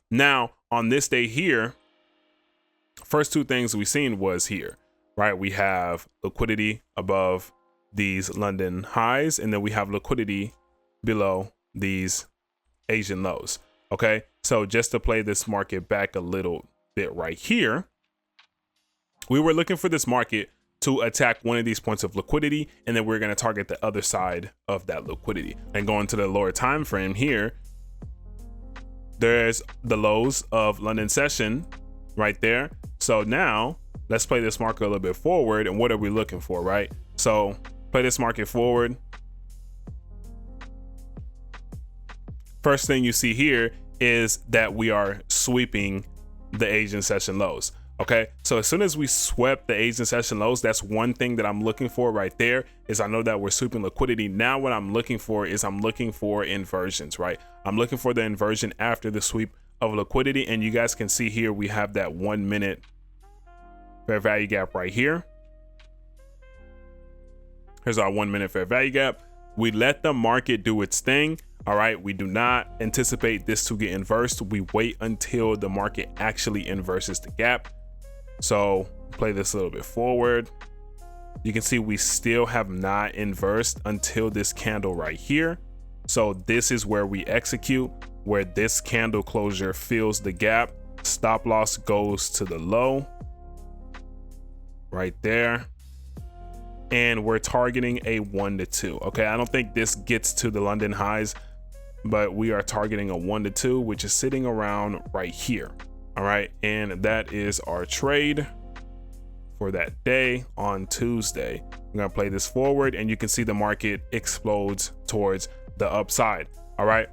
Now on this day here, first two things we seen was here, right? We have liquidity above these London highs, and then we have liquidity below these Asian lows. Okay, so just to play this market back a little bit right here, we were looking for this market to attack one of these points of liquidity, and then we're going to target the other side of that liquidity. And going to the lower time frame here, there's the lows of London session right there. So now let's play this market a little bit forward. And what are we looking for, right? So play this market forward. First thing you see here is that we are sweeping the Asian session lows. Okay, so as soon as we swept the Asian session lows, that's one thing that I'm looking for right there, is I know that we're sweeping liquidity. Now what I'm looking for is I'm looking for inversions, right? I'm looking for the inversion after the sweep of liquidity. And you guys can see here, we have that 1 minute fair value gap right here. Here's our 1 minute fair value gap. We let the market do its thing. All right, we do not anticipate this to get inversed. We wait until the market actually inverses the gap. So play this a little bit forward. You can see we still have not inversed until this candle right here. So this is where we execute, where this candle closure fills the gap. Stop loss goes to the low right there. And we're targeting a 1 to 2. Okay, I don't think this gets to the London highs, but we are targeting a 1 to 2, which is sitting around right here. All right, and that is our trade for that day on Tuesday. I'm gonna play this forward, and you can see the market explodes towards the upside. All right,